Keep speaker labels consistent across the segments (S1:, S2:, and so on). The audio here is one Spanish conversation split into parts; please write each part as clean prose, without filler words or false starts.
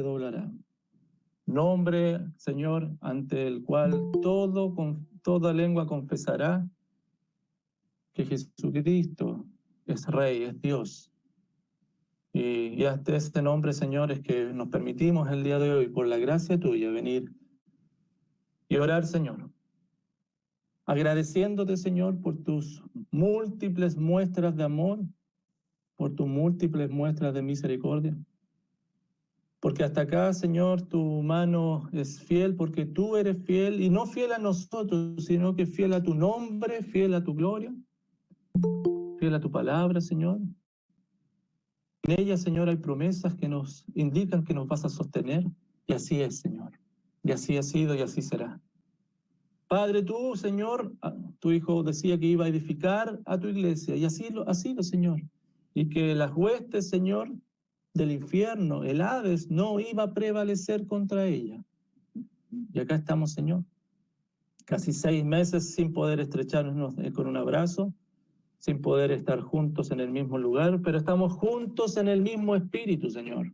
S1: doblará. Nombre, Señor, ante el cual toda lengua confesará que Jesucristo es Rey, es Dios. Y hasta este nombre, Señor, es que nos permitimos el día de hoy, por la gracia tuya, venir y orar, Señor, agradeciéndote, Señor, por tus múltiples muestras de amor, por tus múltiples muestras de misericordia. Porque hasta acá, Señor, tu mano es fiel, porque tú eres fiel, y no fiel a nosotros, sino que fiel a tu nombre, fiel a tu gloria, fiel a tu palabra, Señor. En ella, Señor, hay promesas que nos indican que nos vas a sostener, y así es, Señor. Y así ha sido y así será. Padre, tú, Señor, tu Hijo decía que iba a edificar a tu iglesia, y así lo ha sido, Señor. Y que las huestes, Señor, del infierno, el Hades, no iba a prevalecer contra ella. Y acá estamos, Señor, casi 6 meses sin poder estrecharnos con un abrazo, sin poder estar juntos en el mismo lugar, pero estamos juntos en el mismo espíritu, Señor.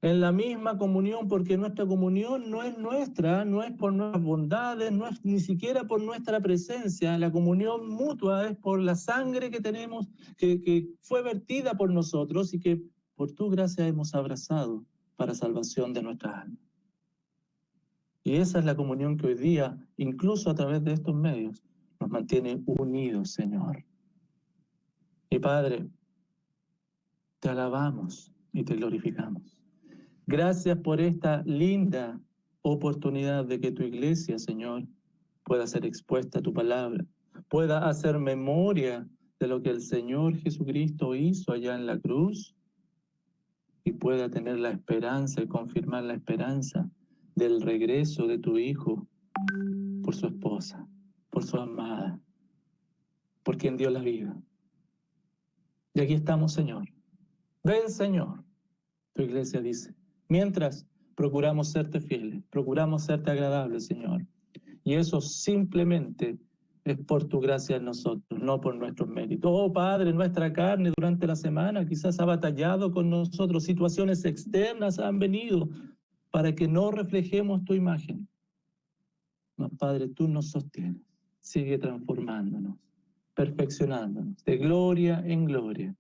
S1: En la misma comunión, porque nuestra comunión no es nuestra, no es por nuestras bondades, no es ni siquiera por nuestra presencia. La comunión mutua es por la sangre que tenemos, que fue vertida por nosotros y que por tu gracia hemos abrazado para salvación de nuestras almas. Y esa es la comunión que hoy día, incluso a través de estos medios, nos mantiene unidos, Señor. Y Padre, te alabamos y te glorificamos. Gracias por esta linda oportunidad de que tu iglesia, Señor, pueda ser expuesta a tu palabra, pueda hacer memoria de lo que el Señor Jesucristo hizo allá en la cruz y pueda tener la esperanza y confirmar la esperanza del regreso de tu Hijo por su esposa, por su amada, por quien dio la vida. Y aquí estamos, Señor. Ven, Señor, tu iglesia dice. Mientras procuramos serte fieles, procuramos serte agradables, Señor. Y eso simplemente es por tu gracia en nosotros, no por nuestros méritos. Oh, Padre, nuestra carne durante la semana quizás ha batallado con nosotros, situaciones externas han venido para que no reflejemos tu imagen. No, Padre, tú nos sostienes, sigue transformándonos, perfeccionándonos, de gloria en gloria,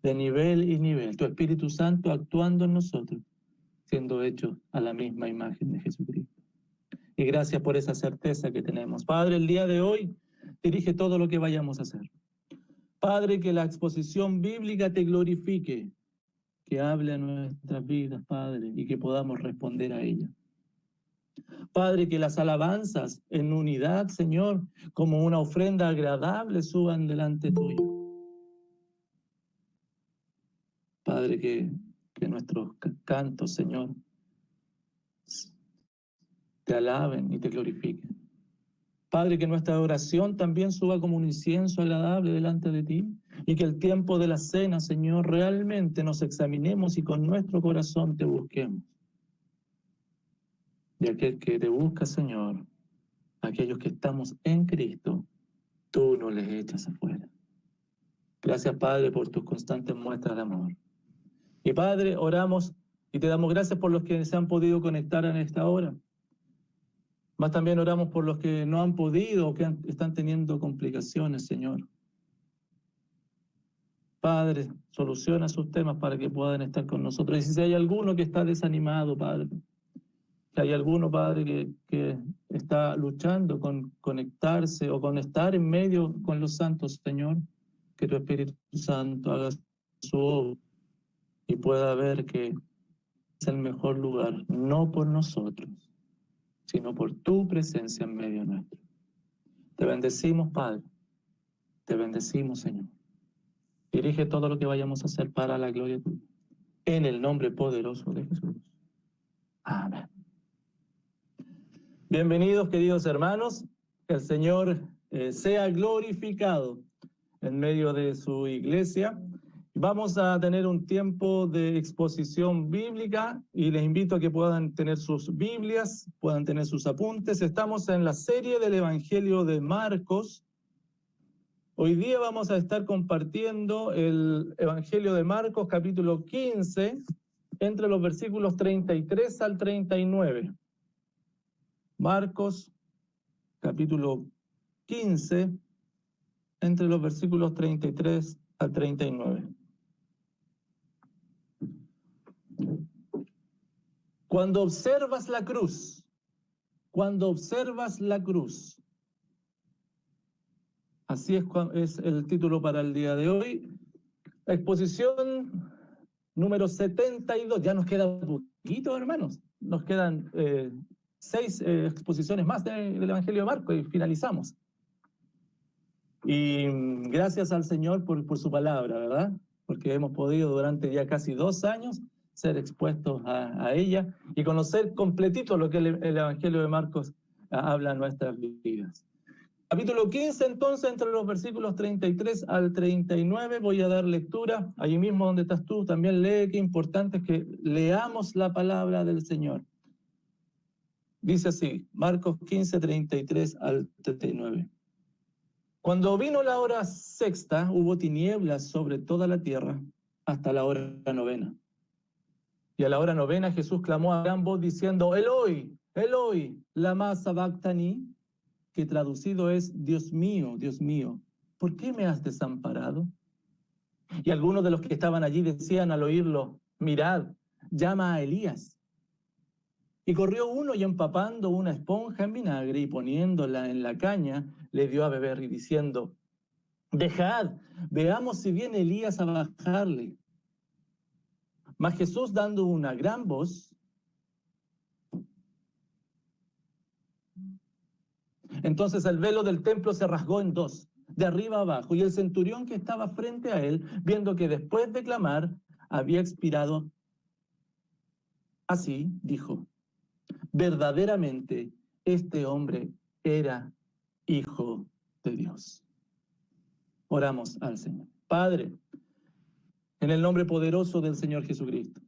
S1: de nivel y nivel, tu Espíritu Santo actuando en nosotros, siendo hechos a la misma imagen de Jesucristo. Y gracias por esa certeza que tenemos. Padre, el día de hoy dirige todo lo que vayamos a hacer. Padre, que la exposición bíblica te glorifique, que hable a nuestras vidas, Padre, y que podamos responder a ella. Padre, que las alabanzas en unidad, Señor, como una ofrenda agradable suban delante tuyo. Padre, que nuestros cantos, Señor, te alaben y te glorifiquen. Padre, que nuestra oración también suba como un incienso agradable delante de ti y que el tiempo de la cena, Señor, realmente nos examinemos y con nuestro corazón te busquemos. Y aquel que te busca, Señor, aquellos que estamos en Cristo, tú no les echas afuera. Gracias, Padre, por tus constantes muestras de amor. Y Padre, oramos y te damos gracias por los que se han podido conectar en esta hora. Más también oramos por los que no han podido o que están teniendo complicaciones, Señor. Padre, soluciona sus temas para que puedan estar con nosotros. Y si hay alguno que está desanimado, Padre, si hay alguno, Padre, que está luchando con conectarse o con estar en medio con los santos, Señor, que tu Espíritu Santo haga su obra y pueda ver que es el mejor lugar, no por nosotros, sino por tu presencia en medio nuestro. Te bendecimos, Padre. Te bendecimos, Señor. Dirige todo lo que vayamos a hacer para la gloria tuya. En el nombre poderoso de Jesús. Amén. Bienvenidos, queridos hermanos. El Señor sea glorificado en medio de su iglesia. Vamos a tener un tiempo de exposición bíblica y les invito a que puedan tener sus Biblias, puedan tener sus apuntes. Estamos en la serie del Evangelio de Marcos. Hoy día vamos a estar compartiendo el Evangelio de Marcos, capítulo 15, entre los versículos 33 al 39. Marcos, capítulo 15, entre los versículos 33 al 39. Cuando observas la cruz, así es el título para el día de hoy. Exposición número 72. Ya nos queda poquito, hermanos. Nos quedan 6 exposiciones más del Evangelio de Marcos y finalizamos. Y gracias al Señor por su palabra, ¿verdad? Porque hemos podido durante ya casi 2 años ser expuestos a ella y conocer completito lo que el Evangelio de Marcos habla en nuestras vidas. Capítulo 15, entonces, entre los versículos 33 al 39, voy a dar lectura. Allí mismo donde estás tú, también lee. Qué importante es que leamos la palabra del Señor. Dice así, Marcos 15, 33 al 39. Cuando vino la hora sexta, hubo tinieblas sobre toda la tierra hasta la hora novena. Y a la hora novena Jesús clamó a gran voz diciendo, Eloi, Eloi, lama sabactani, que traducido es, Dios mío, ¿por qué me has desamparado? Y algunos de los que estaban allí decían al oírlo, mirad, llama a Elías. Y corrió uno y empapando una esponja en vinagre y poniéndola en la caña, le dio a beber y diciendo, dejad, veamos si viene Elías a bajarle. Mas Jesús, dando una gran voz, entonces el velo del templo se rasgó en 2, de arriba a abajo, y el centurión que estaba frente a él, viendo que después de clamar había expirado, así dijo, verdaderamente este hombre era Hijo de Dios. Oramos al Señor. Padre, en el nombre poderoso del Señor Jesucristo,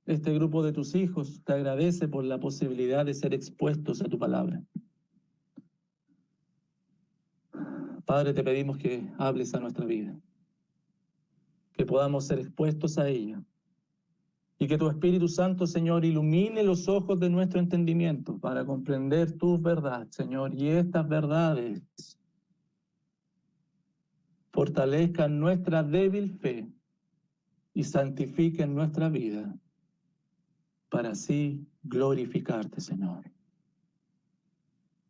S1: este grupo de tus hijos te agradece por la posibilidad de ser expuestos a tu palabra. Padre, te pedimos que hables a nuestra vida, que podamos ser expuestos a ella, y que tu Espíritu Santo, Señor, ilumine los ojos de nuestro entendimiento para comprender tu verdad, Señor, y estas verdades fortalezcan nuestra débil fe y santifiquen nuestra vida para así glorificarte, Señor.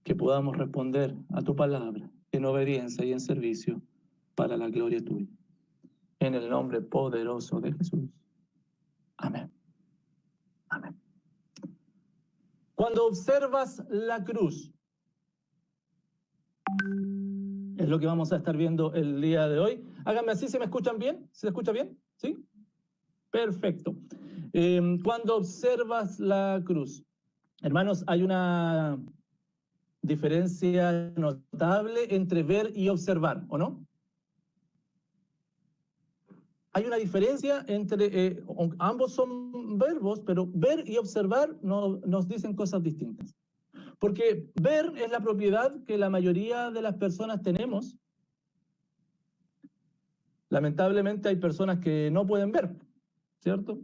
S1: Que podamos responder a tu palabra en obediencia y en servicio para la gloria tuya. En el nombre poderoso de Jesús. Amén. Amén. Cuando observas la cruz, es lo que vamos a estar viendo el día de hoy. Háganme así, ¿se me escuchan bien? ¿Se escucha bien? ¿Sí? Perfecto. Cuando observas la cruz, hermanos, hay una diferencia notable entre ver y observar, ¿o no? Hay una diferencia entre, ambos son verbos, pero ver y observar nos dicen cosas distintas. Porque ver es la propiedad que la mayoría de las personas tenemos. Lamentablemente hay personas que no pueden ver, ¿cierto?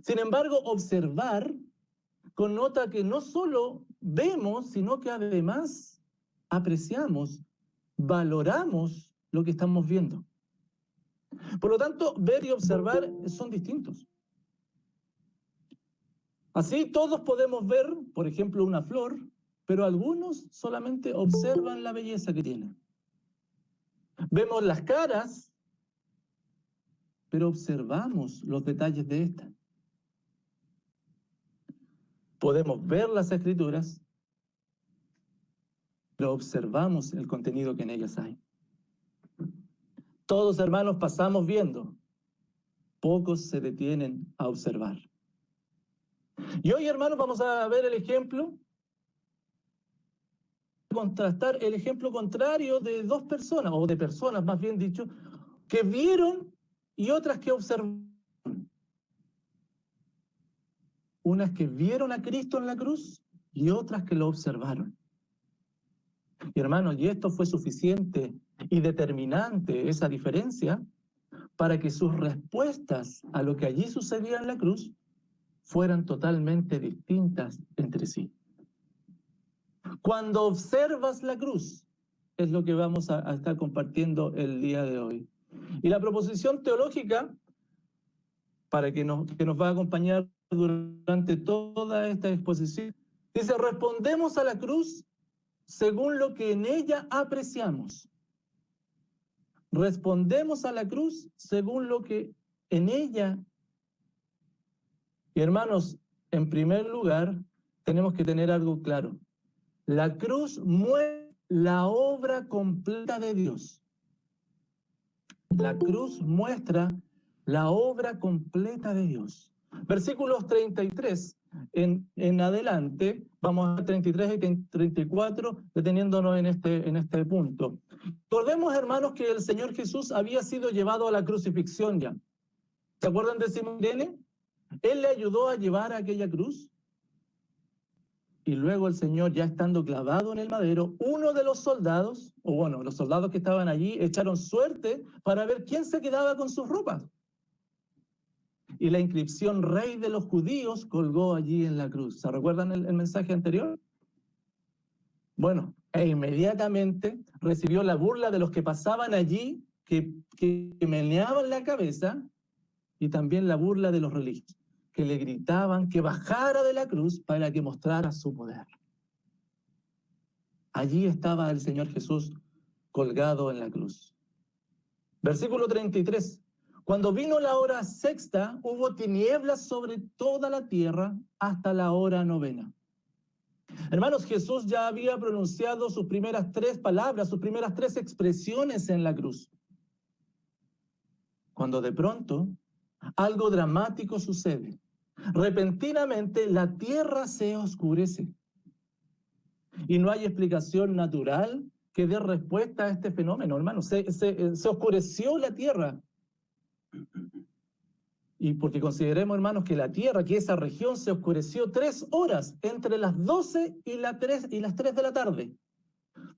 S1: Sin embargo, observar connota que no solo vemos, sino que además apreciamos, valoramos lo que estamos viendo. Por lo tanto, ver y observar son distintos. Así todos podemos ver, por ejemplo, una flor, pero algunos solamente observan la belleza que tiene. Vemos las caras, pero observamos los detalles de esta. Podemos ver las escrituras, pero observamos el contenido que en ellas hay. Todos, hermanos, pasamos viendo. Pocos se detienen a observar. Y hoy, hermanos, vamos a ver el ejemplo, contrastar el ejemplo contrario de 2 personas, o de personas más bien dicho, que vieron y otras que observaron. Unas que vieron a Cristo en la cruz y otras que lo observaron. Y hermanos, y esto fue suficiente y determinante, esa diferencia, para que sus respuestas a lo que allí sucedía en la cruz fueran totalmente distintas entre sí. Cuando observas la cruz, es lo que vamos a estar compartiendo el día de hoy. Y la proposición teológica, para que nos va a acompañar durante toda esta exposición, dice: respondemos a la cruz según lo que en ella apreciamos. Respondemos a la cruz según lo que en ella. Y hermanos, en primer lugar, tenemos que tener algo claro. La cruz muestra la obra completa de Dios. La cruz muestra la obra completa de Dios. Versículos 33 en adelante, vamos a 33 y 34, deteniéndonos en este punto. Recordemos, hermanos, que el Señor Jesús había sido llevado a la crucifixión ya. ¿Se acuerdan de Simón Irene? Él le ayudó a llevar aquella cruz. Y luego el Señor, ya estando clavado en el madero, uno de los soldados, o bueno, los soldados que estaban allí, echaron suerte para ver quién se quedaba con sus ropas. Y la inscripción Rey de los Judíos colgó allí en la cruz. ¿Se recuerdan el mensaje anterior? Bueno, e inmediatamente recibió la burla de los que pasaban allí, que meneaban la cabeza, y también la burla de los religiosos, que le gritaban que bajara de la cruz para que mostrara su poder. Allí estaba el Señor Jesús colgado en la cruz. Versículo 33. Cuando vino la hora sexta, hubo tinieblas sobre toda la tierra hasta la hora novena. Hermanos, Jesús ya había pronunciado sus primeras 3 palabras, sus primeras 3 expresiones en la cruz. Cuando de pronto algo dramático sucede. Repentinamente la tierra se oscurece. Y no hay explicación natural que dé respuesta a este fenómeno, hermanos. Se oscureció la tierra. Y porque consideremos, hermanos, que la tierra, que esa región se oscureció 3 horas, entre las 12 y las 3 de la tarde.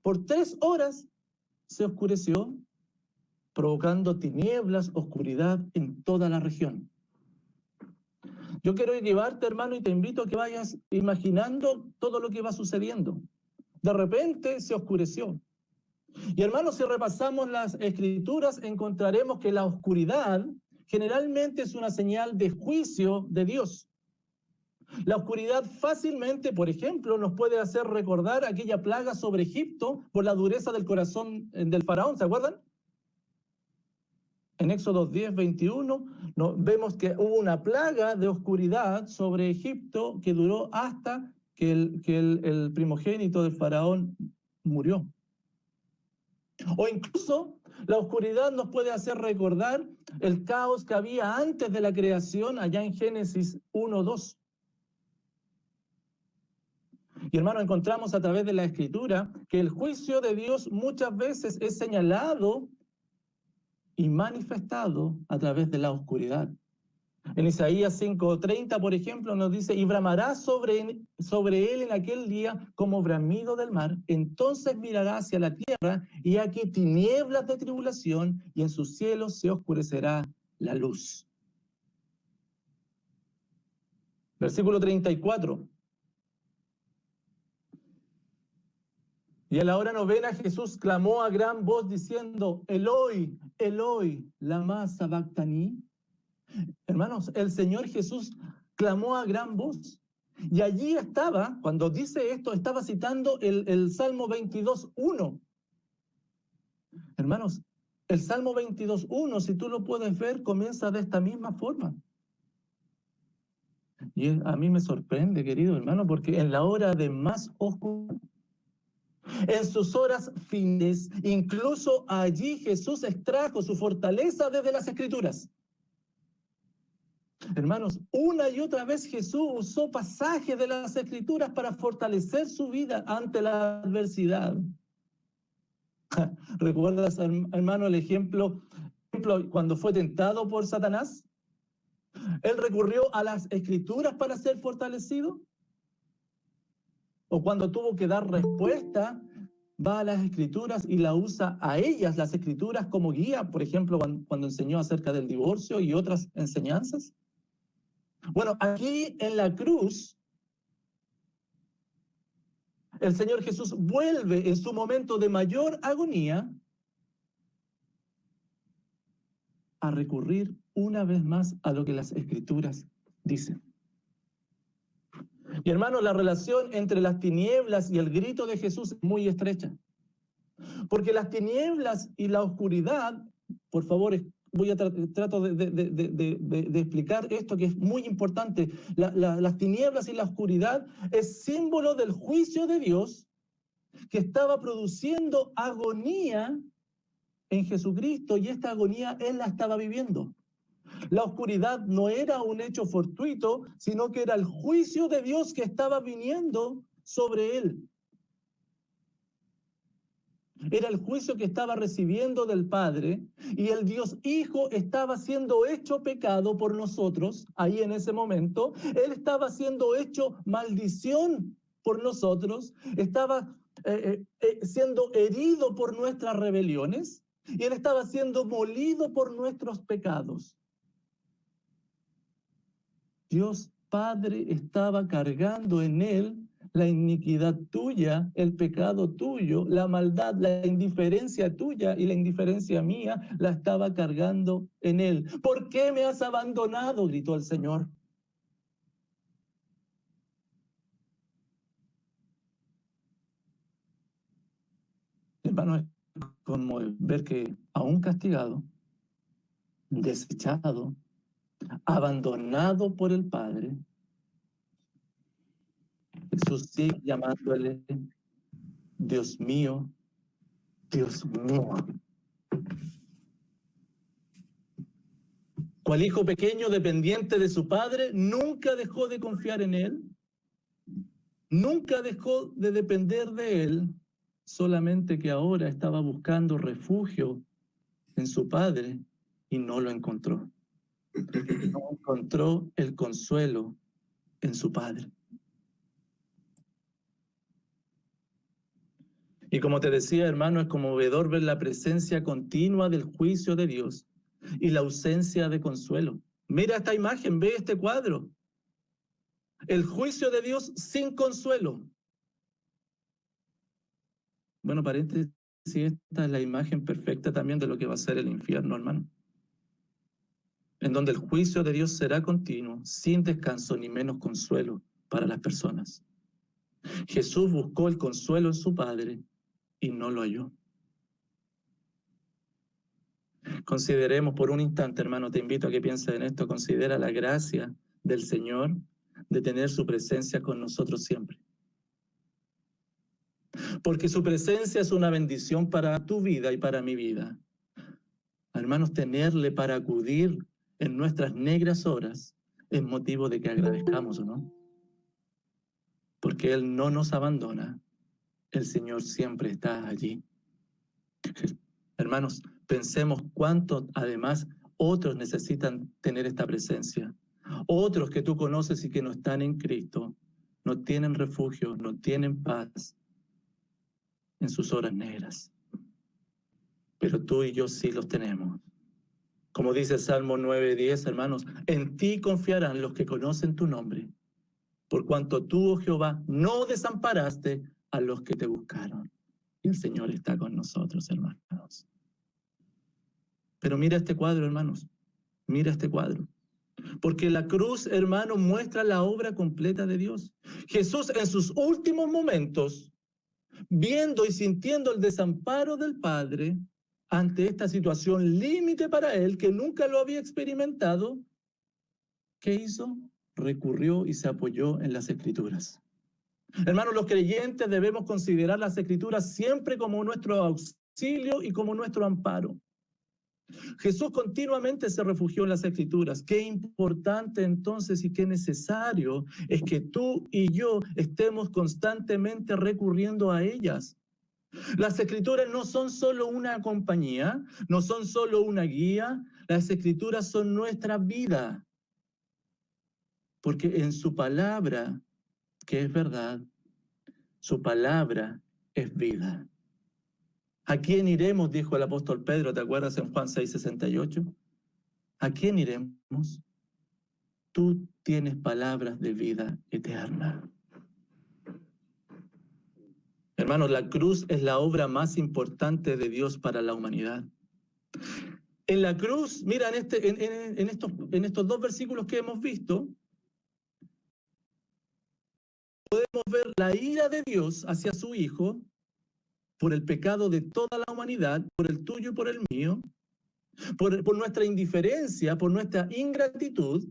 S1: Por 3 horas se oscureció, provocando tinieblas, oscuridad en toda la región. Yo quiero llevarte, hermano, y te invito a que vayas imaginando todo lo que va sucediendo. De repente se oscureció. Y hermanos, si repasamos las Escrituras, encontraremos que la oscuridad generalmente es una señal de juicio de Dios. La oscuridad fácilmente, por ejemplo, nos puede hacer recordar aquella plaga sobre Egipto por la dureza del corazón del faraón, ¿se acuerdan? En Éxodo 10, 21, vemos que hubo una plaga de oscuridad sobre Egipto que duró hasta que el primogénito del faraón murió. O incluso la oscuridad nos puede hacer recordar el caos que había antes de la creación, allá en Génesis 1, 2. Y hermano, encontramos a través de la Escritura que el juicio de Dios muchas veces es señalado y manifestado a través de la oscuridad. En Isaías 5:30, por ejemplo, nos dice: y bramará sobre él en aquel día como bramido del mar. Entonces mirará hacia la tierra, y aquí tinieblas de tribulación, y en sus cielos se oscurecerá la luz. Versículo 34. Y a la hora novena Jesús clamó a gran voz diciendo: Eloi, Eloi, lama sabactani. Hermanos, el Señor Jesús clamó a gran voz. Y allí estaba, cuando dice esto, estaba citando el Salmo 22:1. Hermanos, el Salmo 22:1, si tú lo puedes ver, comienza de esta misma forma. Y a mí me sorprende, querido hermano, porque en la hora de más oscuridad, en sus horas fines, incluso allí Jesús extrajo su fortaleza desde las Escrituras. Hermanos, una y otra vez Jesús usó pasajes de las Escrituras para fortalecer su vida ante la adversidad. ¿Recuerdas, hermano, el ejemplo cuando fue tentado por Satanás? Él recurrió a las Escrituras para ser fortalecido. O cuando tuvo que dar respuesta va a las Escrituras y la usa a ellas, las Escrituras, como guía, por ejemplo, cuando enseñó acerca del divorcio y otras enseñanzas. Bueno, aquí en la cruz, el Señor Jesús vuelve en su momento de mayor agonía a recurrir una vez más a lo que las Escrituras dicen. Y hermanos, la relación entre las tinieblas y el grito de Jesús es muy estrecha. Porque las tinieblas y la oscuridad, por favor, trato de explicar esto que es muy importante. Las tinieblas y la oscuridad es símbolo del juicio de Dios que estaba produciendo agonía en Jesucristo, y esta agonía Él la estaba viviendo. La oscuridad no era un hecho fortuito, sino que era el juicio de Dios que estaba viniendo sobre Él. Era el juicio que estaba recibiendo del Padre, y el Dios Hijo estaba siendo hecho pecado por nosotros. Ahí en ese momento, Él estaba siendo hecho maldición por nosotros, estaba siendo herido por nuestras rebeliones, y Él estaba siendo molido por nuestros pecados. Dios Padre estaba cargando en Él la iniquidad tuya, el pecado tuyo, la maldad, la indiferencia tuya y la indiferencia mía, la estaba cargando en Él. ¿Por qué me has abandonado?, gritó el Señor. Hermano, es como ver que aún castigado, desechado, abandonado por el Padre, Jesús sigue llamándole Dios mío, Dios mío. Cual hijo pequeño dependiente de su padre, nunca dejó de confiar en él, nunca dejó de depender de él, solamente que ahora estaba buscando refugio en su padre y no lo encontró. No encontró el consuelo en su padre. Y como te decía, hermano, es conmovedor ver la presencia continua del juicio de Dios y la ausencia de consuelo. Mira esta imagen, ve este cuadro. El juicio de Dios sin consuelo. Bueno, paréntesis, esta es la imagen perfecta también de lo que va a ser el infierno, hermano. En donde el juicio de Dios será continuo, sin descanso ni menos consuelo para las personas. Jesús buscó el consuelo en su Padre y no lo halló. Consideremos por un instante, hermano, te invito a que pienses en esto, considera la gracia del Señor de tener su presencia con nosotros siempre. Porque su presencia es una bendición para tu vida y para mi vida. Hermanos, tenerle para acudir en nuestras negras horas es motivo de que agradezcamos, ¿o no? Porque Él no nos abandona, el Señor siempre está allí. Hermanos, pensemos cuánto además otros necesitan tener esta presencia. Otros que tú conoces y que no están en Cristo, no tienen refugio, no tienen paz en sus horas negras. Pero tú y yo sí los tenemos. Como dice Salmo 9:10, hermanos, en ti confiarán los que conocen tu nombre, por cuanto tú, oh Jehová, no desamparaste a los que te buscaron. Y el Señor está con nosotros, hermanos. Pero mira este cuadro, hermanos, mira este cuadro. Porque la cruz, hermanos, muestra la obra completa de Dios. Jesús en sus últimos momentos, viendo y sintiendo el desamparo del Padre, ante esta situación límite para él, que nunca lo había experimentado, ¿qué hizo? Recurrió y se apoyó en las Escrituras. Hermanos, los creyentes debemos considerar las Escrituras siempre como nuestro auxilio y como nuestro amparo. Jesús continuamente se refugió en las Escrituras. Qué importante entonces y qué necesario es que tú y yo estemos constantemente recurriendo a ellas. Las Escrituras no son solo una compañía, no son solo una guía, las Escrituras son nuestra vida. Porque en su palabra, que es verdad, su palabra es vida. ¿A quién iremos? Dijo el apóstol Pedro, ¿te acuerdas en Juan 6:68? ¿A quién iremos? Tú tienes palabras de vida eterna. Hermanos, la cruz es la obra más importante de Dios para la humanidad. En la cruz, mira, en estos dos versículos que hemos visto, podemos ver la ira de Dios hacia su Hijo por el pecado de toda la humanidad, por el tuyo y por el mío, por nuestra indiferencia, por nuestra ingratitud,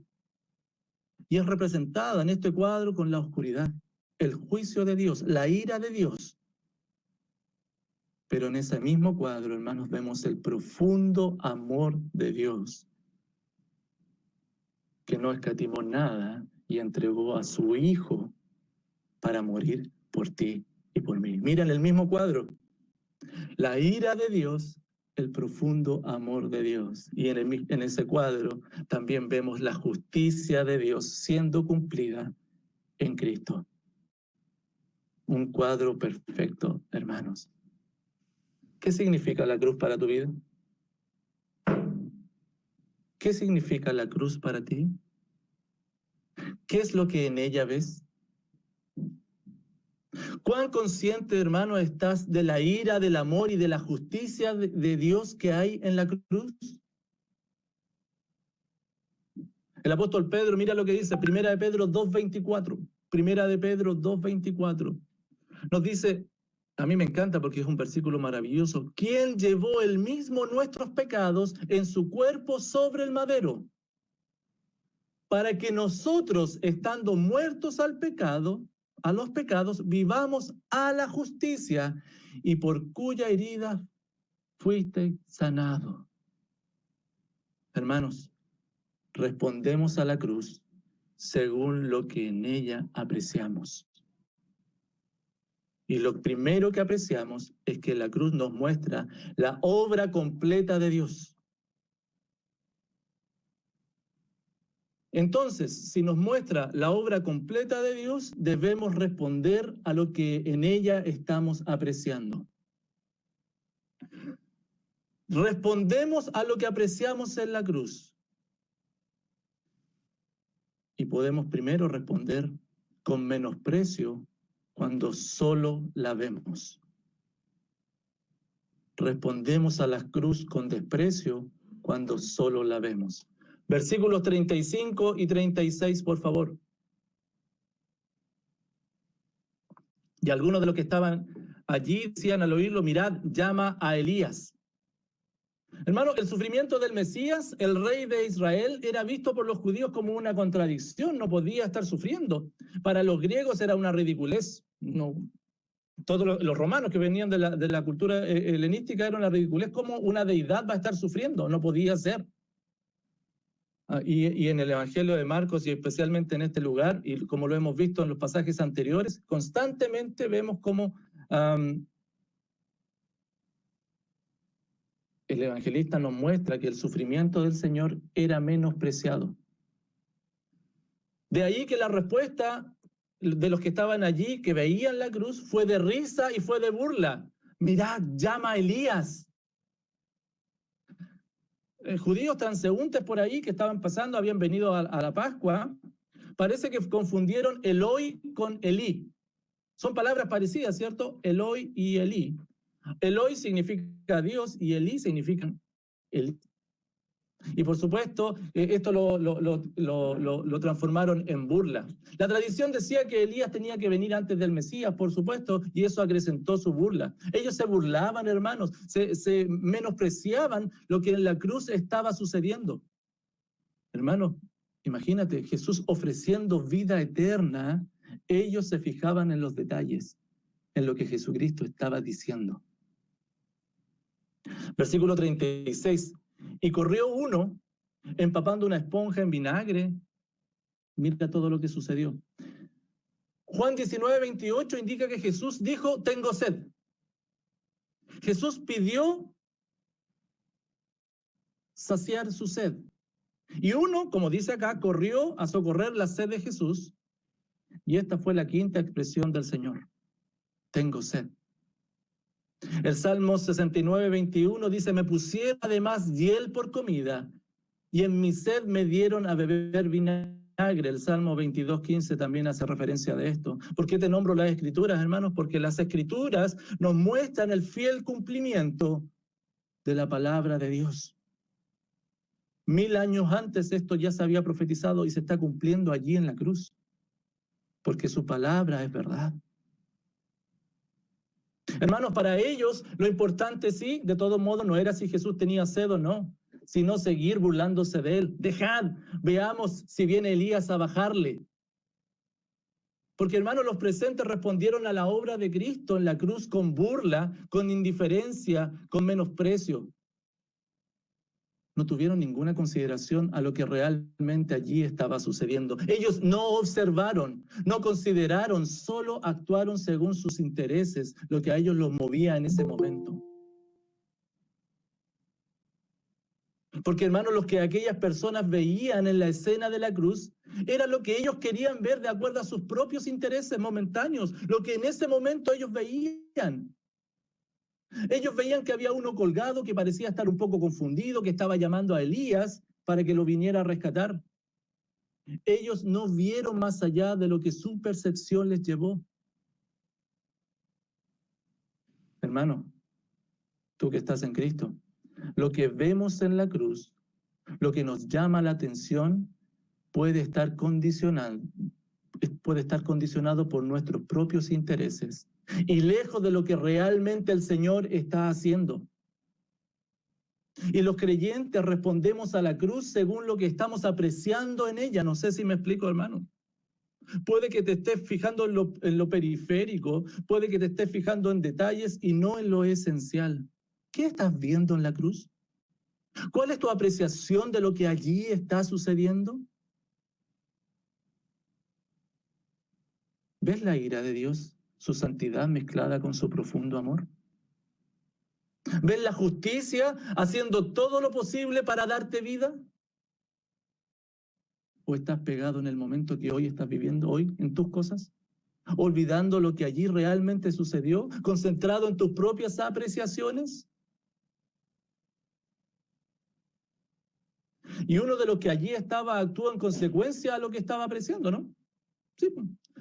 S1: y es representada en este cuadro con la oscuridad, el juicio de Dios, la ira de Dios. Pero en ese mismo cuadro, hermanos, vemos el profundo amor de Dios, que no escatimó nada y entregó a su Hijo para morir por ti y por mí. Mira en el mismo cuadro, la ira de Dios, el profundo amor de Dios. Y en ese cuadro también vemos la justicia de Dios siendo cumplida en Cristo. Un cuadro perfecto, hermanos. ¿Qué significa la cruz para tu vida? ¿Qué significa la cruz para ti? ¿Qué es lo que en ella ves? ¿Cuán consciente, hermano, estás de la ira, del amor y de la justicia de Dios que hay en la cruz? El apóstol Pedro, mira lo que dice, Primera de Pedro 2:24. Primera de Pedro 2:24. Nos dice, a mí me encanta porque es un versículo maravilloso, ¿quién llevó él mismo nuestros pecados en su cuerpo sobre el madero? Para que nosotros, estando muertos al pecado, a los pecados, vivamos a la justicia, y por cuya herida fuiste sanado. Hermanos, respondemos a la cruz según lo que en ella apreciamos. Y lo primero que apreciamos es que la cruz nos muestra la obra completa de Dios. Entonces, si nos muestra la obra completa de Dios, debemos responder a lo que en ella estamos apreciando. Respondemos a lo que apreciamos en la cruz. Y podemos primero responder con menosprecio cuando solo la vemos. Respondemos a la cruz con desprecio cuando solo la vemos. Versículos 35 y 36, por favor. Y algunos de los que estaban allí decían al oírlo, mirad, llama a Elías. Hermano, el sufrimiento del Mesías, el rey de Israel, era visto por los judíos como una contradicción, no podía estar sufriendo. Para los griegos era una ridiculez. No, todos los romanos que venían de la cultura helenística era una ridiculez. ¿Cómo una deidad va a estar sufriendo? No podía ser. Y en el Evangelio de Marcos, y especialmente en este lugar, y como lo hemos visto en los pasajes anteriores, constantemente vemos cómo el evangelista nos muestra que el sufrimiento del Señor era menospreciado. De ahí que la respuesta de los que estaban allí, que veían la cruz, fue de risa y fue de burla. Mirad, llama a Elías. Judíos transeúntes por ahí que estaban pasando, habían venido a la Pascua, parece que confundieron Eloi con Elí. Son palabras parecidas, ¿cierto? Eloi y Elí. Eloi significa Dios y Elí significa Elí. Y por supuesto, esto lo transformaron en burla. La tradición decía que Elías tenía que venir antes del Mesías, por supuesto, y eso acrecentó su burla. Ellos se burlaban, hermanos, se menospreciaban lo que en la cruz estaba sucediendo. Hermanos, imagínate, Jesús ofreciendo vida eterna, ellos se fijaban en los detalles, en lo que Jesucristo estaba diciendo. Versículo 36. Y corrió uno, empapando una esponja en vinagre. Mira todo lo que sucedió. Juan 19:28 indica que Jesús dijo, tengo sed. Jesús pidió saciar su sed. Y uno, como dice acá, corrió a socorrer la sed de Jesús. Y esta fue la quinta expresión del Señor. Tengo sed. El Salmo 69, 21 dice, me pusieron además hiel por comida, y en mi sed me dieron a beber vinagre. El Salmo 22, 15 también hace referencia de esto. ¿Por qué te nombro las Escrituras, hermanos? Porque las Escrituras nos muestran el fiel cumplimiento de la palabra de Dios. 1000 años antes esto ya se había profetizado y se está cumpliendo allí en la cruz, porque su palabra es verdad. Hermanos, para ellos lo importante sí, de todo modo, no era si Jesús tenía sed o no, sino seguir burlándose de él. Dejad, veamos si viene Elías a bajarle. Porque, hermanos, los presentes respondieron a la obra de Cristo en la cruz con burla, con indiferencia, con menosprecio. No tuvieron ninguna consideración a lo que realmente allí estaba sucediendo. Ellos no observaron, no consideraron, solo actuaron según sus intereses, lo que a ellos los movía en ese momento. Porque, hermanos, lo que aquellas personas veían en la escena de la cruz era lo que ellos querían ver de acuerdo a sus propios intereses momentáneos, lo que en ese momento ellos veían. Ellos veían que había uno colgado que parecía estar un poco confundido, que estaba llamando a Elías para que lo viniera a rescatar. Ellos no vieron más allá de lo que su percepción les llevó. Hermano, tú que estás en Cristo, lo que vemos en la cruz, lo que nos llama la atención, puede estar condicionado por nuestros propios intereses y lejos de lo que realmente el Señor está haciendo. Y los creyentes respondemos a la cruz según lo que estamos apreciando en ella. No sé si me explico, hermano. Puede que te estés fijando en lo periférico, puede que te estés fijando en detalles y no en lo esencial. ¿Qué estás viendo en la cruz? ¿Cuál es tu apreciación de lo que allí está sucediendo? ¿Ves la ira de Dios, su santidad mezclada con su profundo amor? ¿Ves la justicia haciendo todo lo posible para darte vida? ¿O estás pegado en el momento que hoy estás viviendo, hoy, en tus cosas? ¿Olvidando lo que allí realmente sucedió? ¿Concentrado en tus propias apreciaciones? Y uno de los que allí estaba actúa en consecuencia a lo que estaba apreciando, ¿no? Sí,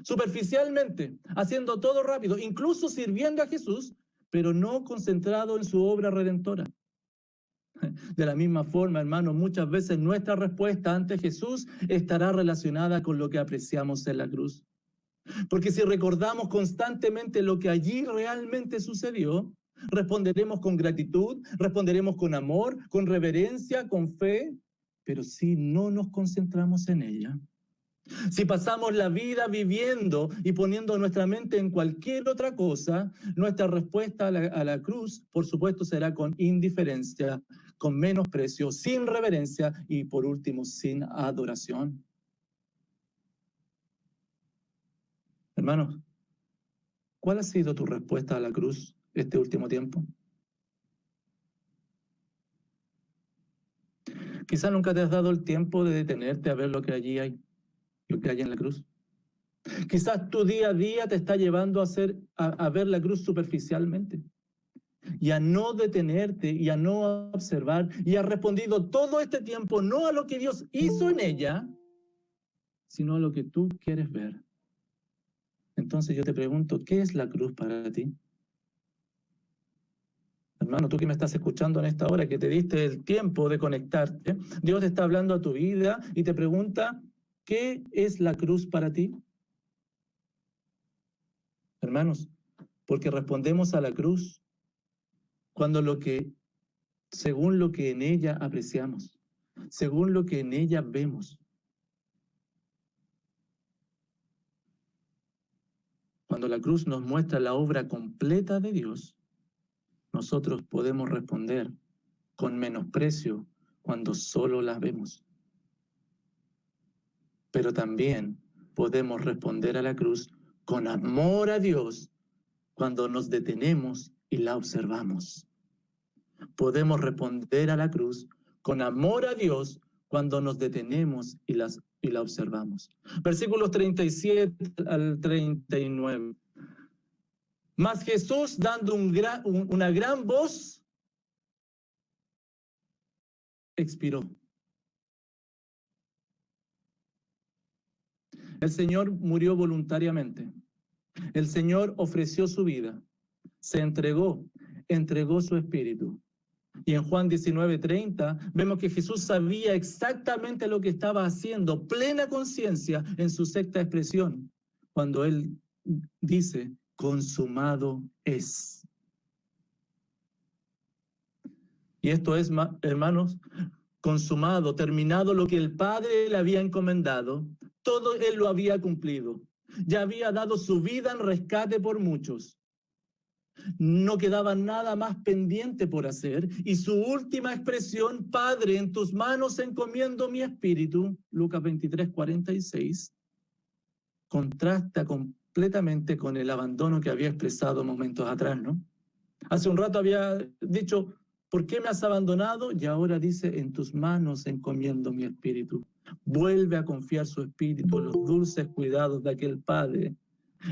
S1: superficialmente, haciendo todo rápido, incluso sirviendo a Jesús, pero no concentrado en su obra redentora. De la misma forma, hermanos, muchas veces nuestra respuesta ante Jesús estará relacionada con lo que apreciamos en la cruz. Porque si recordamos constantemente lo que allí realmente sucedió, responderemos con gratitud, responderemos con amor, con reverencia, con fe, pero si no nos concentramos en ella, si pasamos la vida viviendo y poniendo nuestra mente en cualquier otra cosa, nuestra respuesta a la cruz, por supuesto, será con indiferencia, con menosprecio, sin reverencia y, por último, sin adoración. Hermanos, ¿cuál ha sido tu respuesta a la cruz este último tiempo? Quizá nunca te has dado el tiempo de detenerte a ver lo que allí hay, lo que hay en la cruz. Quizás tu día a día te está llevando a ver la cruz superficialmente y a no detenerte y a no observar y has respondido todo este tiempo no a lo que Dios hizo en ella, sino a lo que tú quieres ver. Entonces yo te pregunto, ¿qué es la cruz para ti? Hermano, tú que me estás escuchando en esta hora, que te diste el tiempo de conectarte, Dios te está hablando a tu vida y te pregunta, ¿qué es la cruz para ti? Hermanos, porque respondemos a la cruz cuando según lo que en ella apreciamos, según lo que en ella vemos. Cuando la cruz nos muestra la obra completa de Dios, nosotros podemos responder con menosprecio cuando solo la vemos. Pero también podemos responder a la cruz con amor a Dios cuando nos detenemos y la observamos. Podemos responder a la cruz con amor a Dios cuando nos detenemos y la observamos. Versículos 37 al 39. Mas Jesús, dando una gran voz, expiró. El Señor murió voluntariamente. El Señor ofreció su vida, se entregó su espíritu. Y en Juan 19:30 vemos que Jesús sabía exactamente lo que estaba haciendo, plena conciencia en su sexta expresión, cuando Él dice, consumado es. Y esto es, hermanos, consumado, terminado lo que el Padre le había encomendado, todo Él lo había cumplido. Ya había dado su vida en rescate por muchos. No quedaba nada más pendiente por hacer, y su última expresión, Padre, en tus manos encomiendo mi espíritu, Lucas 23:46, contrasta completamente con el abandono que había expresado momentos atrás, ¿no? Hace un rato había dicho, ¿por qué me has abandonado? Y ahora dice, en tus manos encomiendo mi espíritu. Vuelve a confiar su espíritu en los dulces cuidados de aquel Padre.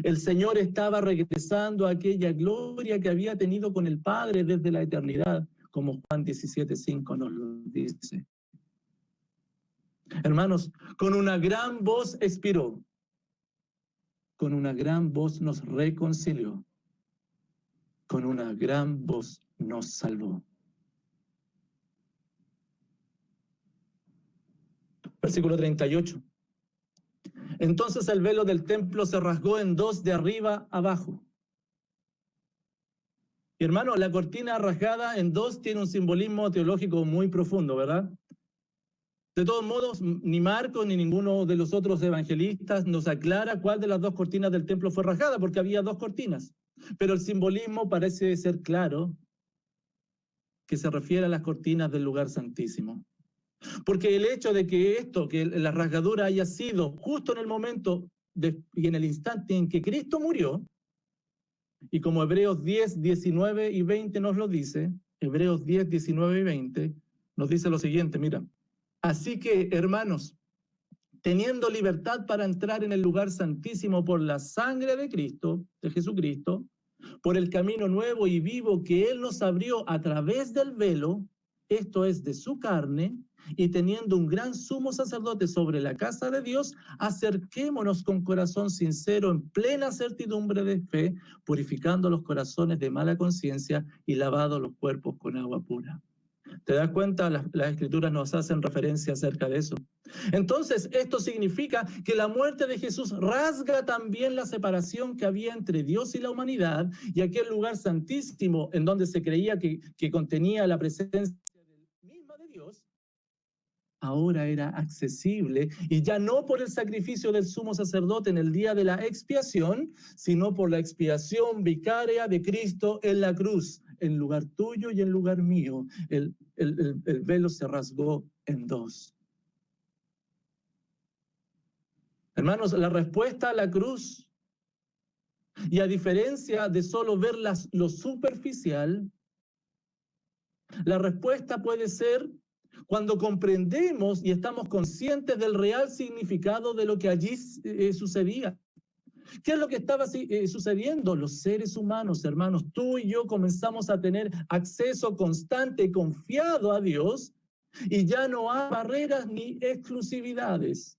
S1: El Señor estaba regresando a aquella gloria que había tenido con el Padre desde la eternidad, como Juan 17:5 nos lo dice. Hermanos, con una gran voz expiró, con una gran voz nos reconcilió, con una gran voz nos salvó. Versículo 38. Entonces el velo del templo se rasgó en dos de arriba abajo. Y hermano, la cortina rasgada en dos tiene un simbolismo teológico muy profundo, ¿verdad? De todos modos, ni Marcos ni ninguno de los otros evangelistas nos aclara cuál de las dos cortinas del templo fue rasgada, porque había dos cortinas. Pero el simbolismo parece ser claro, que se refiere a las cortinas del lugar santísimo. Porque el hecho de que la rasgadura haya sido justo en el momento y en el instante en que Cristo murió, y como Hebreos 10, 19 y 20 nos lo dice, Hebreos 10, 19 y 20 nos dice lo siguiente, mira, así que hermanos, teniendo libertad para entrar en el lugar santísimo por la sangre de Cristo, de Jesucristo, por el camino nuevo y vivo que Él nos abrió a través del velo, esto es de su carne, y teniendo un gran sumo sacerdote sobre la casa de Dios, acerquémonos con corazón sincero, en plena certidumbre de fe, purificando los corazones de mala conciencia y lavando los cuerpos con agua pura. ¿Te das cuenta? Las escrituras nos hacen referencia acerca de eso. Entonces, esto significa que la muerte de Jesús rasga también la separación que había entre Dios y la humanidad, y aquel lugar santísimo en donde se creía que contenía la presencia misma de Dios, ahora era accesible, y ya no por el sacrificio del sumo sacerdote en el día de la expiación, sino por la expiación vicaria de Cristo en la cruz, en lugar tuyo y en lugar mío. El velo se rasgó en dos. Hermanos, la respuesta a la cruz, y a diferencia de solo ver lo superficial, la respuesta puede ser cuando comprendemos y estamos conscientes del real significado de lo que allí sucedía. ¿Qué es lo que estaba sucediendo? Los seres humanos, hermanos, tú y yo comenzamos a tener acceso constante y confiado a Dios, y ya no hay barreras ni exclusividades.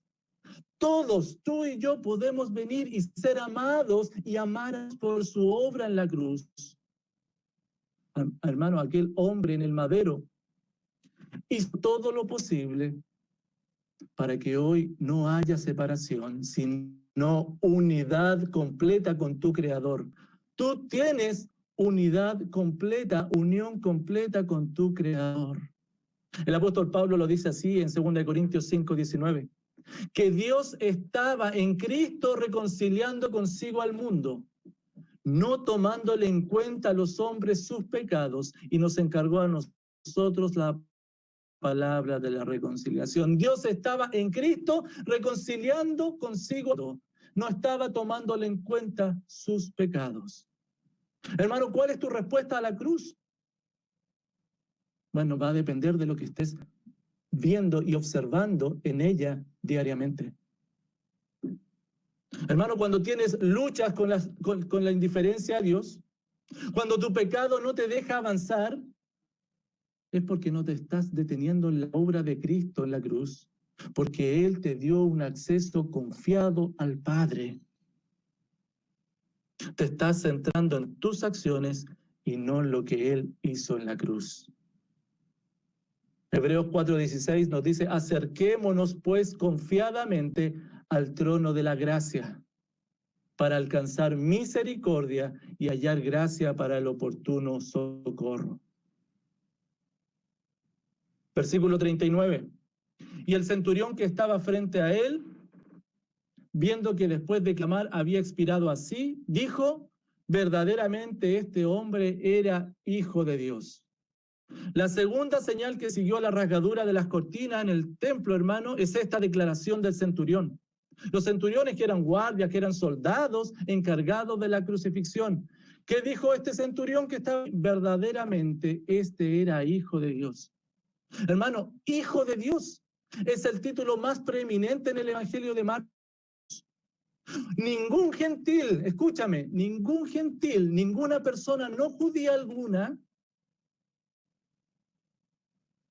S1: Todos, tú y yo, podemos venir y ser amados y amados por su obra en la cruz. Hermano, aquel hombre en el madero hizo todo lo posible para que hoy no haya separación, sino unidad completa con tu Creador. Tú tienes unidad completa, unión completa con tu Creador. El apóstol Pablo lo dice así en 2 Corintios 5:19, que Dios estaba en Cristo reconciliando consigo al mundo, no tomándole en cuenta a los hombres sus pecados, y nos encargó a nosotros la palabra de la reconciliación. Dios estaba en Cristo reconciliando consigo, no estaba tomándole en cuenta sus pecados. Hermano, ¿cuál es tu respuesta a la cruz? Bueno, va a depender de lo que estés viendo y observando en ella diariamente. Hermano, cuando tienes luchas con la indiferencia a Dios, cuando tu pecado no te deja avanzar, es porque no te estás deteniendo en la obra de Cristo en la cruz, porque Él te dio un acceso confiado al Padre. Te estás centrando en tus acciones y no en lo que Él hizo en la cruz. Hebreos 4:16 nos dice: acerquémonos pues confiadamente al trono de la gracia, para alcanzar misericordia y hallar gracia para el oportuno socorro. Versículo 39. Y el centurión que estaba frente a él, viendo que después de clamar había expirado así, dijo: verdaderamente este hombre era hijo de Dios. La segunda señal que siguió a la rasgadura de las cortinas en el templo, hermano, es esta declaración del centurión. Los centuriones, que eran guardias, que eran soldados encargados de la crucifixión. ¿Qué dijo este centurión que estaba? Verdaderamente este era hijo de Dios. Hermano, hijo de Dios es el título más preeminente en el Evangelio de Marcos. Ningún gentil, escúchame, ningún gentil, ninguna persona no judía alguna,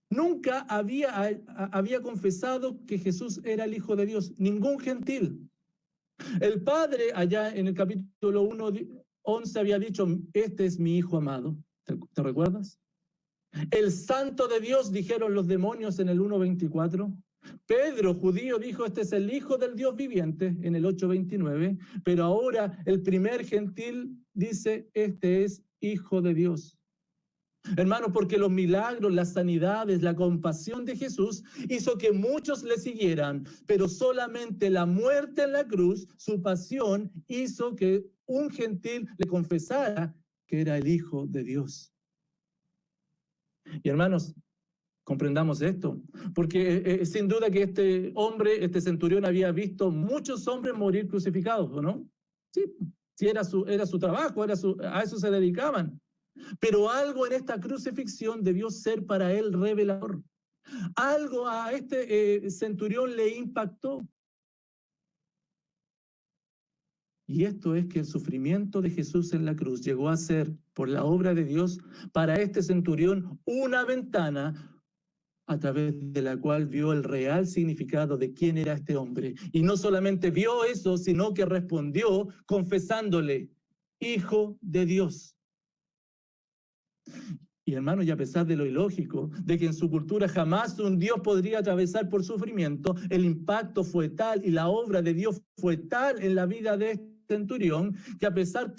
S1: nunca había confesado que Jesús era el Hijo de Dios. Ningún gentil. El Padre, allá en el capítulo 1:11, había dicho: este es mi Hijo amado. ¿Te recuerdas? El Santo de Dios, dijeron los demonios en el 1:24. Pedro, judío, dijo: este es el Hijo del Dios viviente, en el 8:29. Pero ahora el primer gentil dice: este es Hijo de Dios. Hermano, porque los milagros, las sanidades, la compasión de Jesús hizo que muchos le siguieran, pero solamente la muerte en la cruz, su pasión, hizo que un gentil le confesara que era el Hijo de Dios. Y hermanos, comprendamos esto, porque sin duda que este hombre, este centurión, había visto muchos hombres morir crucificados, ¿o no? Sí, sí, era su trabajo, a eso se dedicaban. Pero algo en esta crucifixión debió ser para él revelador. Algo a este centurión le impactó. Y esto es que el sufrimiento de Jesús en la cruz llegó a ser, por la obra de Dios, para este centurión una ventana a través de la cual vio el real significado de quién era este hombre. Y no solamente vio eso, sino que respondió confesándole: Hijo de Dios. Y hermanos, y a pesar de lo ilógico, de que en su cultura jamás un Dios podría atravesar por sufrimiento, el impacto fue tal y la obra de Dios fue tal en la vida de este centurión, que a pesar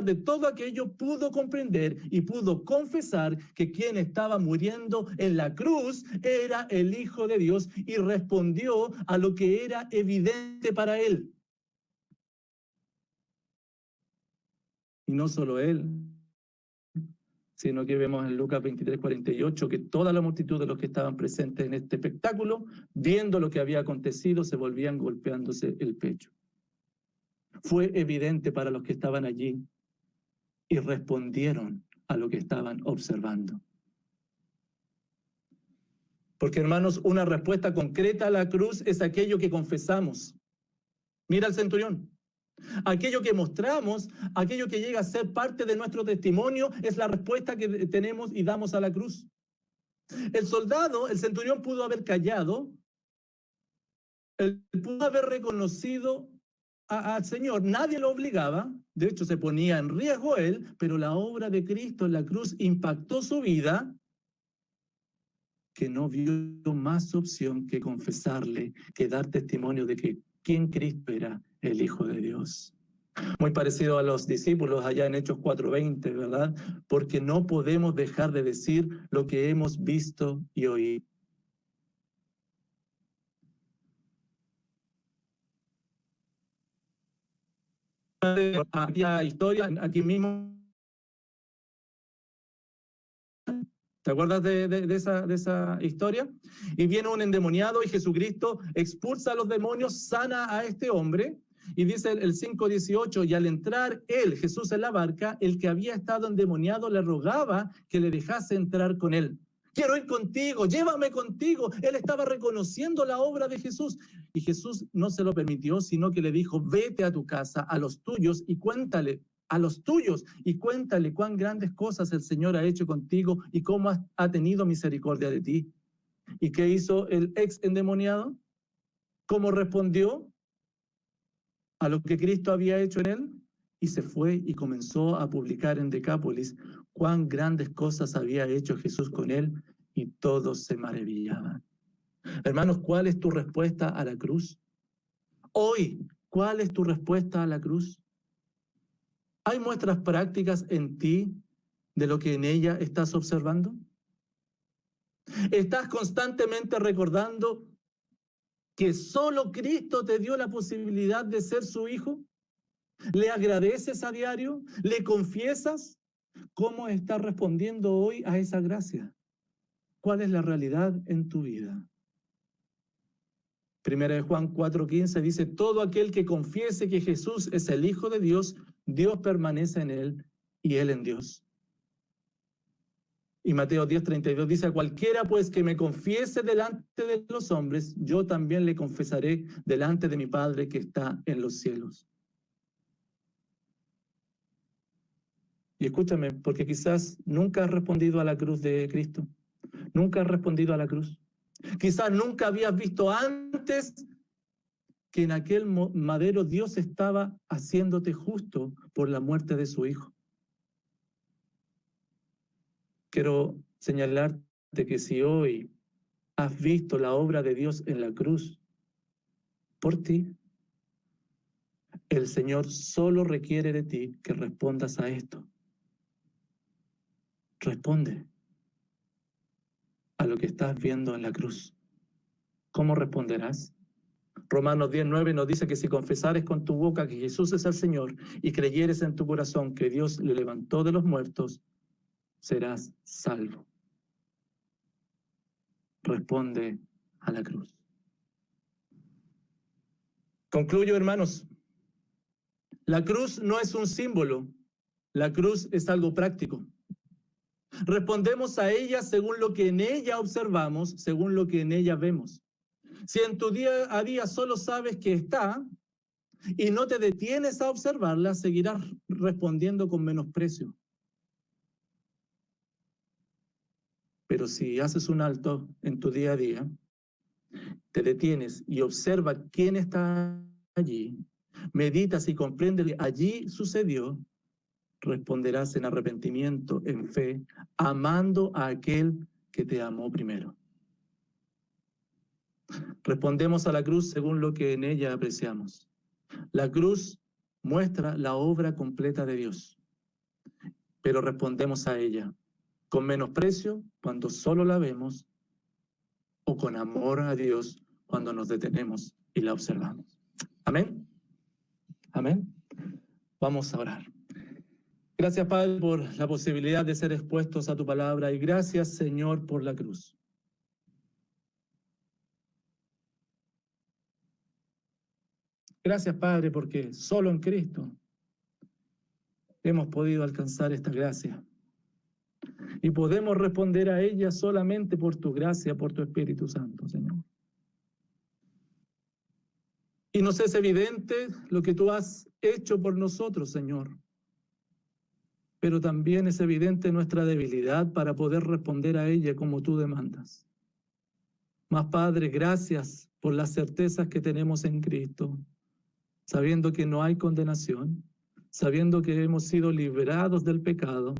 S1: de todo aquello, pudo comprender y pudo confesar que quien estaba muriendo en la cruz era el Hijo de Dios, y respondió a lo que era evidente para él. Y no solo él, sino que vemos en Lucas 23:48 que toda la multitud de los que estaban presentes en este espectáculo, viendo lo que había acontecido, se volvían golpeándose el pecho. Fue evidente para los que estaban allí y respondieron a lo que estaban observando. Porque, hermanos, una respuesta concreta a la cruz es aquello que confesamos. Mira al centurión. Aquello que mostramos, aquello que llega a ser parte de nuestro testimonio, es la respuesta que tenemos y damos a la cruz. El soldado, el centurión, pudo haber callado, él pudo haber reconocido al Señor, nadie lo obligaba, de hecho se ponía en riesgo él, pero la obra de Cristo en la cruz impactó su vida, que no vio más opción que confesarle, que dar testimonio de que quien Cristo era el Hijo de Dios. Muy parecido a los discípulos allá en Hechos 4:20, ¿verdad? Porque no podemos dejar de decir lo que hemos visto y oído. Había historia aquí mismo. ¿Te acuerdas de esa historia? Y viene un endemoniado y Jesucristo expulsa a los demonios, sana a este hombre. Y dice el 5:18, y al entrar él, Jesús, en la barca, el que había estado endemoniado le rogaba que le dejase entrar con él. quiero ir contigo, llévame contigo. Él estaba reconociendo la obra de Jesús. Y Jesús no se lo permitió, sino que le dijo, vete a tu casa, a los tuyos, y cuéntale, a los tuyos, y cuéntale cuán grandes cosas el Señor ha hecho contigo y cómo ha tenido misericordia de ti. ¿Y qué hizo el ex endemoniado? ¿Cómo respondió a lo que Cristo había hecho en él? Y se fue y comenzó a publicar en Decápolis cuán grandes cosas había hecho Jesús con él, y todos se maravillaban. Hermanos, ¿cuál es tu respuesta a la cruz? Hoy, ¿cuál es tu respuesta a la cruz? ¿Hay muestras prácticas en ti de lo que en ella estás observando? ¿Estás constantemente recordando que solo Cristo te dio la posibilidad de ser su hijo? ¿Le agradeces a diario? ¿Le confiesas? ¿Cómo estás respondiendo hoy a esa gracia? ¿Cuál es la realidad en tu vida? Primera de Juan 4:15 dice, todo aquel que confiese que Jesús es el Hijo de Dios, Dios permanece en él y él en Dios. Y Mateo 10:32 dice, a cualquiera pues que me confiese delante de los hombres, yo también le confesaré delante de mi Padre que está en los cielos. Y escúchame, porque quizás nunca has respondido a la cruz de Cristo. Nunca has respondido a la cruz. Quizás nunca habías visto antes que en aquel madero Dios estaba haciéndote justo por la muerte de su Hijo. Quiero señalarte que si hoy has visto la obra de Dios en la cruz por ti, el Señor solo requiere de ti que respondas a esto. Responde a lo que estás viendo en la cruz. ¿Cómo responderás? Romanos 10:9 nos dice que si confesares con tu boca que Jesús es el Señor y creyeres en tu corazón que Dios le levantó de los muertos, serás salvo. Responde a la cruz. Concluyo, hermanos. La cruz no es un símbolo, la cruz es algo práctico. Respondemos a ella según lo que en ella observamos, según lo que en ella vemos. Si en tu día a día solo sabes que está y no te detienes a observarla, seguirás respondiendo con menosprecio. Pero si haces un alto en tu día a día, te detienes y observa quién está allí, meditas y comprendes que allí sucedió, responderás en arrepentimiento, en fe, amando a aquel que te amó primero. Respondemos a la cruz según lo que en ella apreciamos. La cruz muestra la obra completa de Dios, pero respondemos a ella con menosprecio cuando solo la vemos, o con amor a Dios cuando nos detenemos y la observamos. Amén. Amén. Vamos a orar. Gracias, Padre, por la posibilidad de ser expuestos a tu palabra, y gracias, Señor, por la cruz. Gracias, Padre, porque solo en Cristo hemos podido alcanzar esta gracia. Y podemos responder a ella solamente por tu gracia, por tu Espíritu Santo, Señor. Y nos es evidente lo que tú has hecho por nosotros, Señor. Pero también es evidente nuestra debilidad para poder responder a ella como tú demandas. Mas, Padre, gracias por las certezas que tenemos en Cristo, sabiendo que no hay condenación, sabiendo que hemos sido liberados del pecado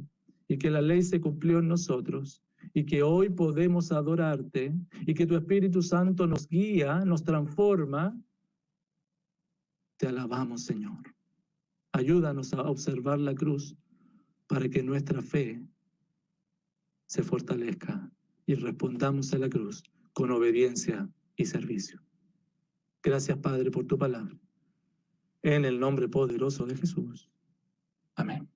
S1: y que la ley se cumplió en nosotros, y que hoy podemos adorarte, y que tu Espíritu Santo nos guía, nos transforma. Te alabamos, Señor. Ayúdanos a observar la cruz para que nuestra fe se fortalezca y respondamos a la cruz con obediencia y servicio. Gracias, Padre, por tu palabra. En el nombre poderoso de Jesús. Amén.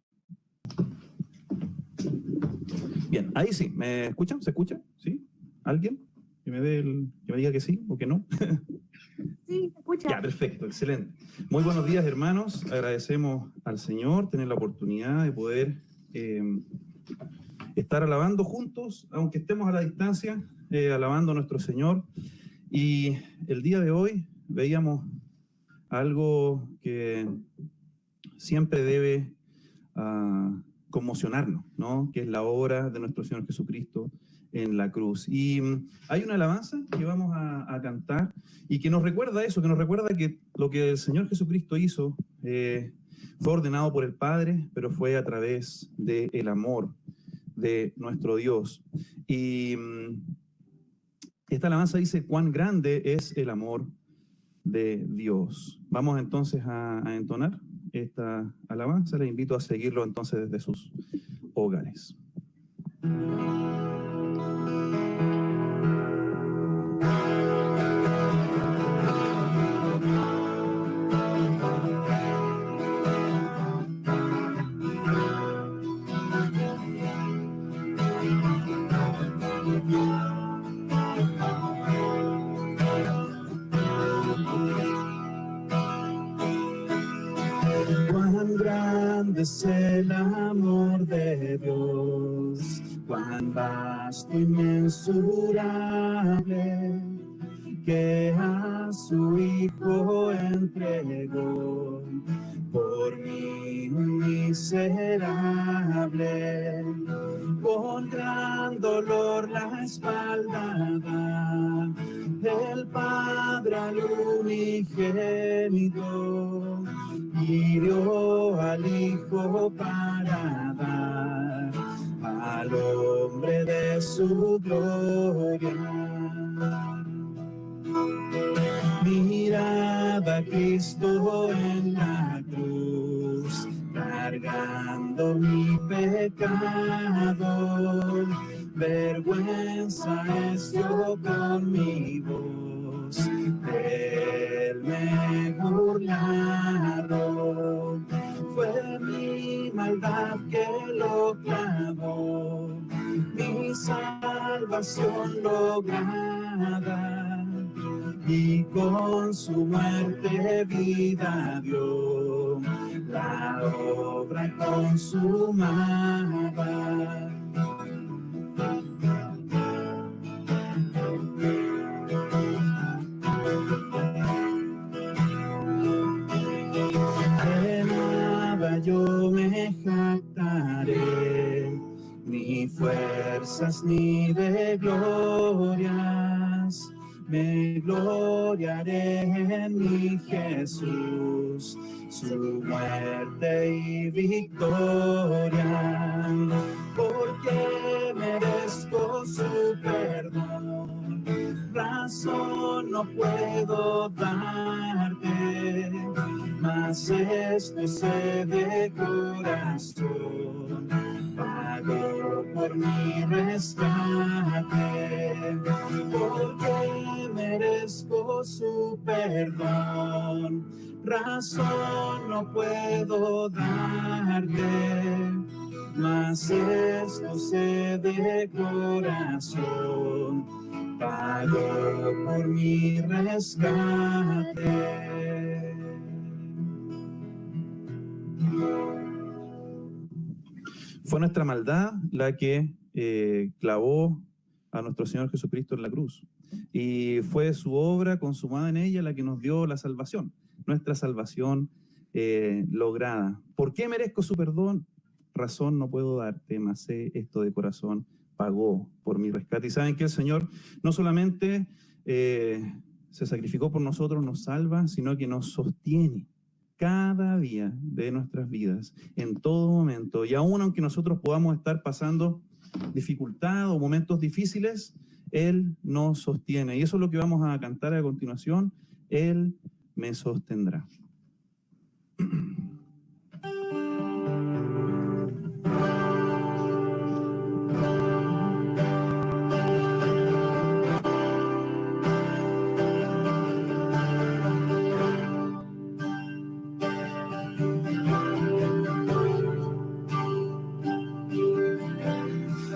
S2: Bien, ahí sí. ¿Me escuchan? ¿Se escucha? ¿Sí? ¿Alguien? Que me diga que sí o que no.
S3: Sí, se escucha.
S2: Ya, perfecto, excelente. Muy buenos días, hermanos. Agradecemos al Señor tener la oportunidad de poder estar alabando juntos, aunque estemos a la distancia, alabando a nuestro Señor. Y el día de hoy veíamos algo que siempre debe conmocionarnos, ¿no? Que es la obra de nuestro Señor Jesucristo en la cruz. Y hay una alabanza que vamos a cantar y que nos recuerda eso, que nos recuerda que lo que el Señor Jesucristo hizo fue ordenado por el Padre, pero fue a través del amor de nuestro Dios. Y esta alabanza dice: cuán grande es el amor de Dios. Vamos entonces a entonar esta alabanza. Les invito a seguirlo entonces desde sus hogares. Cuán grande es el amor de Dios, cuán vasto, inmensurable, que a su Hijo entregó por mí un miserable. Con gran dolor la espalda da el Padre al unigénito, y dio al Hijo para dar al hombre de su gloria. Mirad a Cristo en la cruz, cargando mi pecado. Vergüenza es yo con mi voz de él me he burlado. Fue mi maldad que lo clavó, mi salvación lograda, y con su muerte vida dio, la obra consumada. De nada yo me jactaré, ni fuerzas ni de glorias. Me gloriaré en mi Jesús, su muerte y victoria, porque merezco su perdón. Razón no puedo darte, mas esto sé de corazón, pagó por mi rescate, porque merezco su perdón. Razón no puedo darte, mas esto sé de corazón, pagó por mi rescate. Fue nuestra maldad la que clavó a nuestro Señor Jesucristo en la cruz. Y fue su obra consumada en ella la que nos dio la salvación, nuestra salvación lograda. ¿Por qué merezco su perdón? Razón no puedo darte, mas sé esto de corazón, pagó por mi rescate. Y saben que el Señor no solamente se sacrificó por nosotros, nos salva, sino que nos sostiene cada día de nuestras vidas, en todo momento. Y aún aunque nosotros podamos estar pasando dificultad o momentos difíciles, Él nos sostiene. Y eso es lo que vamos a cantar a continuación. Él me sostendrá.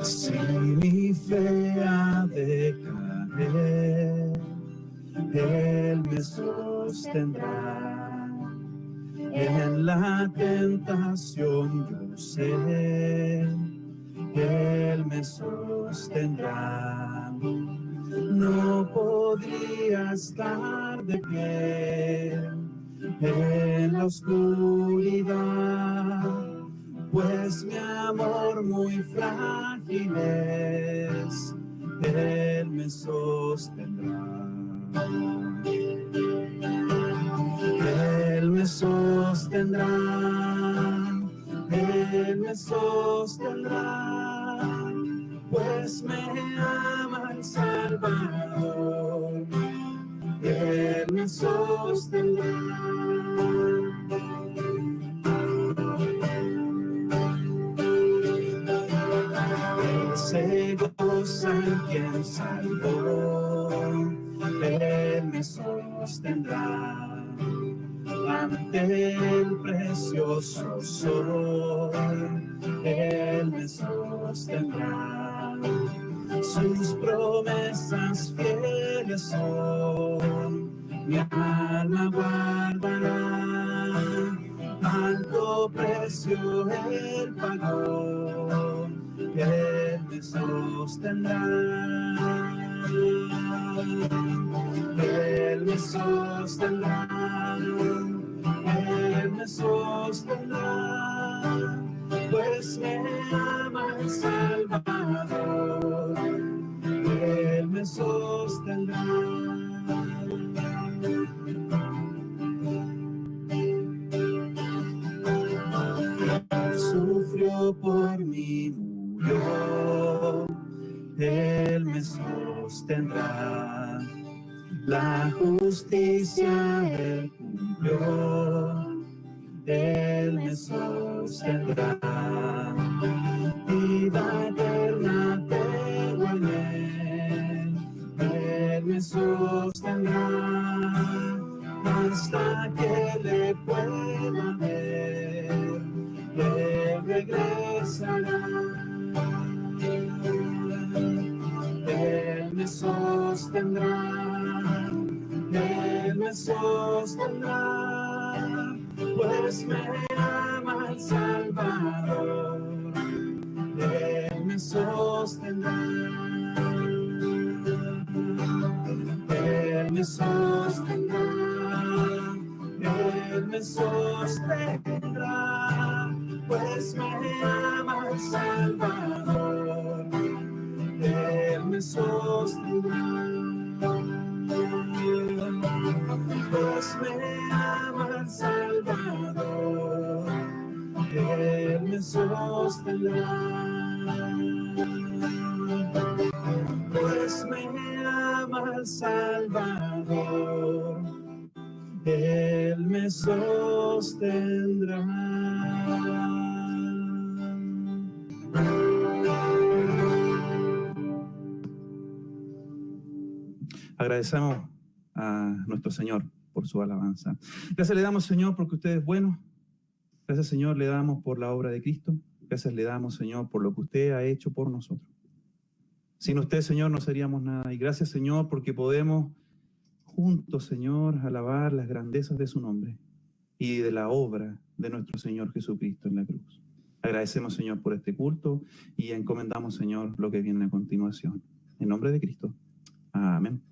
S2: Si mi fe ha de caer, Él me sostendrá. En la tentación yo sé, Él me sostendrá. No podría estar de pie en la oscuridad, pues mi amor muy frágil es. Él me sostendrá. Él me sostendrá. Él me sostendrá, pues me ama el Salvador. Él me sostendrá. Él se goza en quien salvó. Él me sostendrá. Ante el precioso sol, Él me sostendrá. Sus promesas fieles son, mi alma guardará. Alto precio Él pagó, Él me sostendrá. Él me sostendrá. Él me sostendrá, pues me ama el Salvador. Él me sostendrá. Él sufrió por mí, murió. Él me sostendrá. La justicia Él cumplió, Él me sostendrá. Vida eterna tengo en Él me sostendrá. Hasta que le pueda ver, Él regresará. Él me sostendrá. Él me sostendrá, pues me ama el Salvador. Él me sostendrá. Él me sostendrá. Él me sostendrá, pues me ama el Salvador. Él me sostendrá. Pues me ama el Salvador, Él me sostendrá. Pues me ama el Salvador, Él me sostendrá. Agradecemos a nuestro Señor por su alabanza. Gracias le damos, Señor, porque usted es bueno. Gracias, Señor, le damos por la obra de Cristo. Gracias le damos, Señor, por lo que usted ha hecho por nosotros. Sin usted, Señor, no seríamos nada. Y gracias, Señor, porque podemos juntos, Señor, alabar las grandezas de su nombre y de la obra de nuestro Señor Jesucristo en la cruz. Agradecemos, Señor, por este culto y encomendamos, Señor, lo que viene a continuación. En nombre de Cristo. Amén.